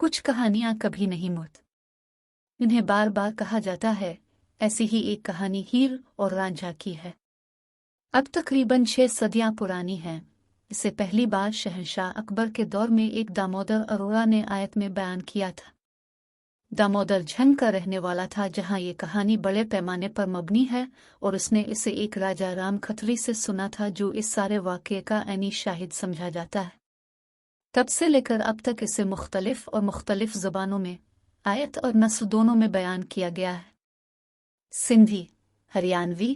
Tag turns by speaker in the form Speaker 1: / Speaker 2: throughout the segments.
Speaker 1: कुछ कहानियां कभी नहीं मरती, इन्हें बार बार कहा जाता है। ऐसी ही एक कहानी हीर और रांझा की है। अब तकरीबन 6 सदियां पुरानी है। इसे पहली बार शहंशाह अकबर के दौर में एक दामोदर अरोड़ा ने आयत में बयान किया था। दामोदर झंग का रहने वाला था, जहां ये कहानी बड़े पैमाने पर मबनी है, और उसने इसे एक राजा राम खत्री से सुना था, जो इस सारे वाक़ये का ऐनी शाहिद समझा जाता है। तब से लेकर अब तक इसे मुख्तलिफ और मुख्तलिफ ज़ुबानों में, आयत और नस्ल दोनों में बयान किया गया है। सिंधी, हरियाणवी,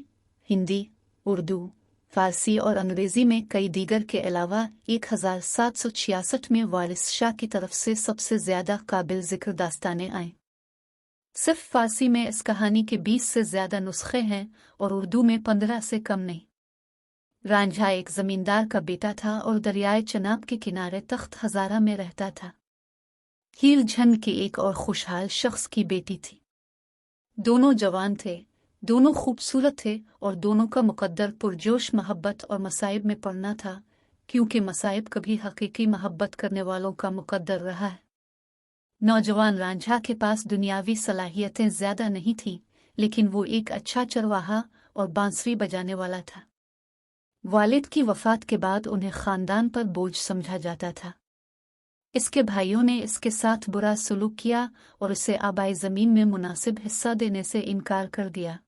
Speaker 1: हिंदी, उर्दू, फारसी और अंग्रेज़ी में कई दीगर के अलावा 1766 में वारिस शाह की तरफ से सबसे ज़्यादा काबिल ज़िक्र दास्तानें आईं। सिर्फ फारसी में इस कहानी के 20 से ज़्यादा नुस्खे हैं और उर्दू में 15 से कम नहीं। रांझा एक ज़मींदार का बेटा था और दरियाए चनाब के किनारे तख्त हज़ारा में रहता था। हीर झंग की एक और खुशहाल शख्स की बेटी थी। दोनों जवान थे, दोनों खूबसूरत थे और दोनों का मुकद्दर पुरजोश मोहब्बत और मसाइब में पड़ना था, क्योंकि मसाइब कभी हकीकी मोहब्बत करने वालों का मुकद्दर रहा है। नौजवान रांझा के पास दुनियावी सलाहियतें ज़्यादा नहीं थीं, लेकिन वो एक अच्छा चरवाहा और बांसुरी बजाने वाला था। वालिद की वफ़ात के बाद उन्हें ख़ानदान पर बोझ समझा जाता था। इसके भाइयों ने इसके साथ बुरा सलूक किया और उसे आबाई ज़मीन में मुनासिब हिस्सा देने से इनकार कर दिया।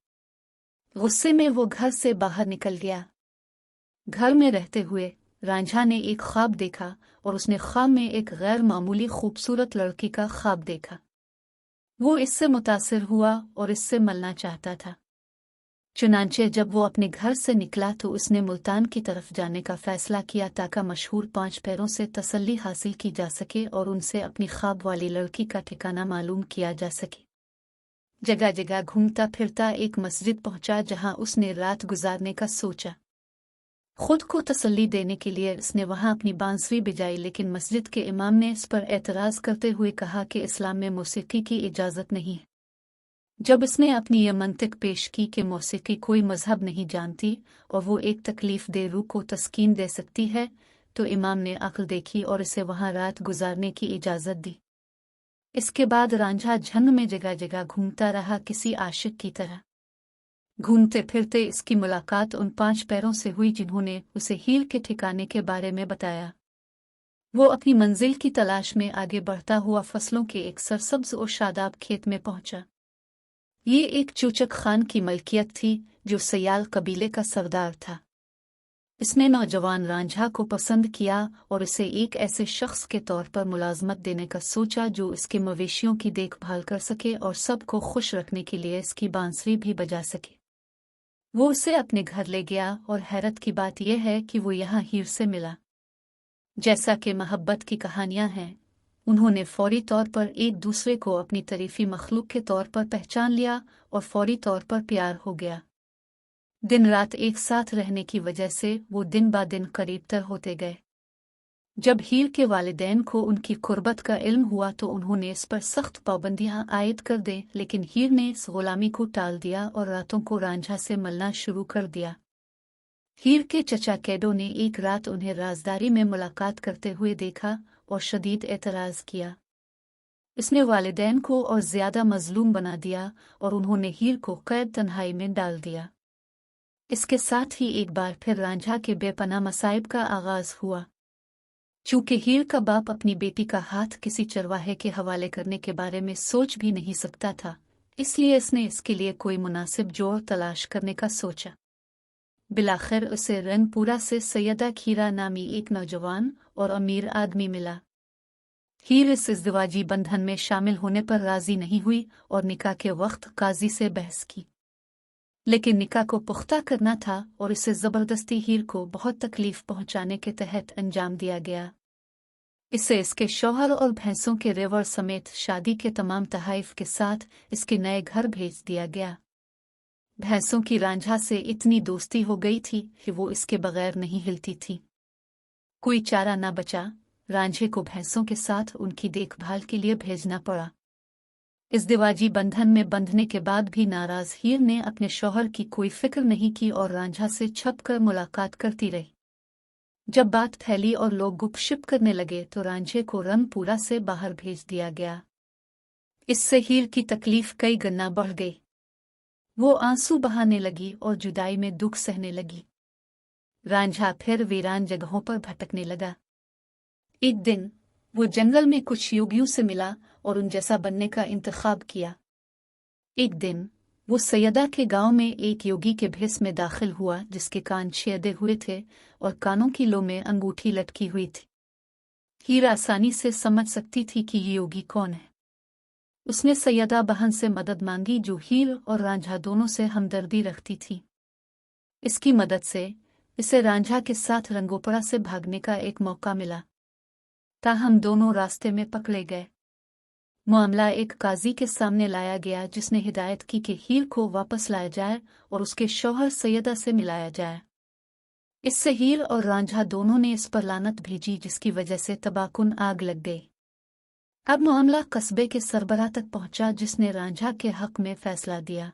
Speaker 1: गुस्से में वो घर से बाहर निकल गया। घर में रहते हुए रांझा ने एक ख्वाब देखा और उसने ख्वाब में एक गैर मामूली खूबसूरत लड़की का ख्वाब देखा। वो इससे मुतासिर हुआ और इससे मिलना चाहता था। चुनांचे जब वो अपने घर से निकला तो उसने मुल्तान की तरफ जाने का फैसला किया, ताकि मशहूर 5 पैरों से तसल्ली हासिल की जा सके और उनसे अपनी ख्वाब वाली लड़की का ठिकाना मालूम किया जा सके। जगह जगह घूमता फिरता एक मस्जिद पहुंचा, जहां उसने रात गुजारने का सोचा। खुद को तसल्ली देने के लिए उसने वहां अपनी बांसुरी बजाई, लेकिन मस्जिद के इमाम ने इस पर एतराज़ करते हुए कहा कि इस्लाम में मौसीकी की इजाज़त नहीं है। जब उसने अपनी ये मंतिक पेश की कि मौसीकी कोई मजहब नहीं जानती और वो एक तकलीफ दे रूह को तस्कीन दे सकती है, तो इमाम ने अक्ल देखी और इसे वहां रात गुजारने की इजाज़त दी। इसके बाद रांझा झंग में जगह जगह घूमता रहा, किसी आशिक की तरह। घूमते फिरते इसकी मुलाकात उन 5 पैरों से हुई, जिन्होंने उसे हीर के ठिकाने के बारे में बताया। वो अपनी मंजिल की तलाश में आगे बढ़ता हुआ फसलों के एक सरसब्ज और शादाब खेत में पहुंचा। ये एक चूचक खान की मलकियत थी, जो सयाल कबीले का सरदार था। इसने नौजवान रांझा को पसंद किया और इसे एक ऐसे शख्स के तौर पर मुलाजमत देने का सोचा, जो इसके मवेशियों की देखभाल कर सके और सबको खुश रखने के लिए इसकी बांसुरी भी बजा सके। वो उसे अपने घर ले गया और हैरत की बात यह है कि वो यहाँ हीर से मिला। जैसा कि मोहब्बत की कहानियां हैं, उन्होंने फौरी तौर पर एक दूसरे को अपनी तरीफी मखलूक के तौर पर पहचान लिया और फौरी तौर पर प्यार हो गया। दिन रात एक साथ रहने की वजह से वो दिन ब दिन करीबतर होते गए। जब हीर के वालिदैन को उनकी कुर्बत का इल्म हुआ तो उन्होंने इस पर सख्त पाबंदियां आयद कर दें, लेकिन हीर ने इस गुलामी को टाल दिया और रातों को रांझा से मिलना शुरू कर दिया। हीर के चचा कैडो ने एक रात उन्हें राजदारी में मुलाकात करते हुए देखा और शदीद एतराज़ किया। इसने वालिदैन को और ज़्यादा मजलूम बना दिया और उन्होंने हीर को कैद तन्हाई में डाल दिया। इसके साथ ही एक बार फिर रांझा के बेपनाह मसाइब का आगाज़ हुआ। चूँकि हीर का बाप अपनी बेटी का हाथ किसी चरवाहे के हवाले करने के बारे में सोच भी नहीं सकता था, इसलिए इसने इसके लिए कोई मुनासिब जोड़ तलाश करने का सोचा। बिलाखिर उसे रंगपुरा से सैयदा खीरा नामी एक नौजवान और अमीर आदमी मिला। हीर इस इज़्दिवाजी बंधन में शामिल होने पर राज़ी नहीं हुई और निकाह के वक्त काजी से बहस की, लेकिन निकाह को पुख्ता करना था और इसे ज़बरदस्ती हीर को बहुत तकलीफ पहुंचाने के तहत अंजाम दिया गया। इसे इसके शौहर और भैंसों के रेवड़ समेत शादी के तमाम तहाइफ के साथ इसके नए घर भेज दिया गया। भैंसों की रांझा से इतनी दोस्ती हो गई थी कि वो इसके बगैर नहीं हिलती थी। कोई चारा न बचा, रांझे को भैंसों के साथ उनकी देखभाल के लिए भेजना पड़ा। इज़्दिवाजी बंधन में बंधने के बाद भी नाराज़ हीर ने अपने शौहर की कोई फिक्र नहीं की और रांझा से छपकर मुलाकात करती रही। जब बात फैली और लोग गुपशुप करने लगे तो रांझे को रंगपुरा से बाहर भेज दिया गया। इससे हीर की तकलीफ कई गुना बढ़ गई। वो आंसू बहाने लगी और जुदाई में दुख सहने लगी। रांझा फिर वीरान जगहों पर भटकने लगा। एक दिन वो जंगल में कुछ योगियों से मिला और उन जैसा बनने का इंतखाब किया। एक दिन वो सैयदा के गांव में एक योगी के भेष में दाखिल हुआ जिसके कान छेदे हुए थे और कानों की लो में अंगूठी लटकी हुई थी। हीर आसानी से समझ सकती थी कि ये योगी कौन है। उसने सैयदा बहन से मदद मांगी जो हीर और रांझा दोनों से हमदर्दी रखती थी। इसकी मदद से इसे रांझा के साथ रंगोपड़ा से भागने का एक मौका मिला। ताहम दोनों रास्ते में पकड़े गए। मामला एक काजी के सामने लाया गया जिसने हिदायत की कि हीर को वापस लाया जाए और उसके शौहर सैयदा से मिलाया जाए। इससे हीर और रांझा दोनों ने इस पर लानत भेजी जिसकी वजह से तबाकुन आग लग गई। अब मामला कस्बे के सरबराह तक पहुंचा जिसने रांझा के हक में फैसला दिया।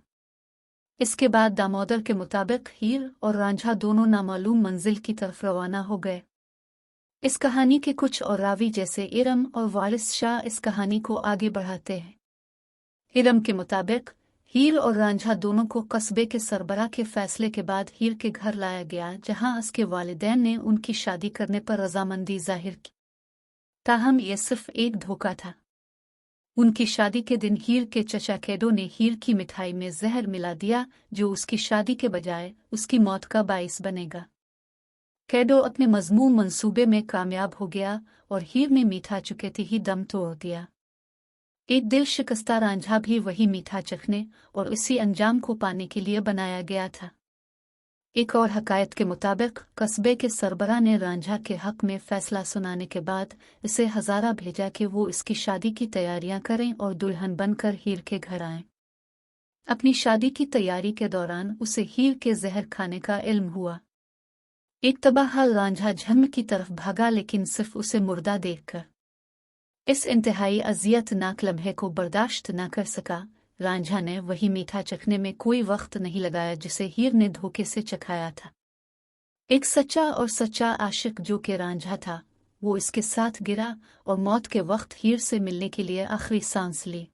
Speaker 1: इसके बाद दामोदर के मुताबिक हीर और रांझा दोनों नामालूम मंजिल की तरफ रवाना हो गए। इस कहानी के कुछ और रावी जैसे इरम और वारिस शाह इस कहानी को आगे बढ़ाते हैं। इरम के मुताबिक हीर और रांझा दोनों को कस्बे के सरबराह के फैसले के बाद हीर के घर लाया गया जहां उसके वालिदैन ने उनकी शादी करने पर रजामंदी जाहिर की। ताहम यह सिर्फ एक धोखा था। उनकी शादी के दिन हीर के चचा कैडो ने हीर की मिठाई में जहर मिला दिया जो उसकी शादी के बजाय उसकी मौत का बाइस बनेगा। कैडो अपने मज़मूम मंसूबे में कामयाब हो गया और हीर ने मीठा चुकेते ही दम तोड़ दिया। एक दिल शिकस्ता रांझा भी वही मीठा चखने और इसी अंजाम को पाने के लिए बनाया गया था। एक और हकायत के मुताबिक कस्बे के सरबराह ने रांझा के हक में फैसला सुनाने के बाद इसे हजारा भेजा कि वो इसकी शादी की तैयारियां करें और दुल्हन बनकर हीर के घर आएं। अपनी शादी की तैयारी के दौरान उसे हीर के जहर खाने का इल्म हुआ। एक तबाहल रांझा झंग की तरफ भागा लेकिन सिर्फ उसे मुर्दा देखकर। इस इंतहाई अजियतनाक लम्हे को बर्दाश्त न कर सका। रांझा ने वही मीठा चखने में कोई वक्त नहीं लगाया जिसे हीर ने धोखे से चखाया था। एक सच्चा और सच्चा आशिक जो कि रांझा था वो इसके साथ गिरा और मौत के वक्त हीर से मिलने के लिए आखिरी सांस ली।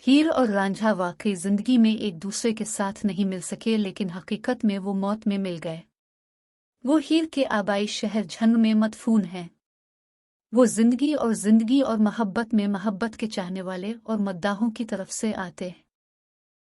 Speaker 1: हीर और रांझा वाकई जिंदगी में एक दूसरे के साथ नहीं मिल सके लेकिन हकीकत में वो मौत में मिल गए। वो हीर के आबाई शहर झंग में मदफून हैं। वो जिंदगी और मोहब्बत में मोहब्बत के चाहने वाले और मद्दाहों की तरफ से आते हैं।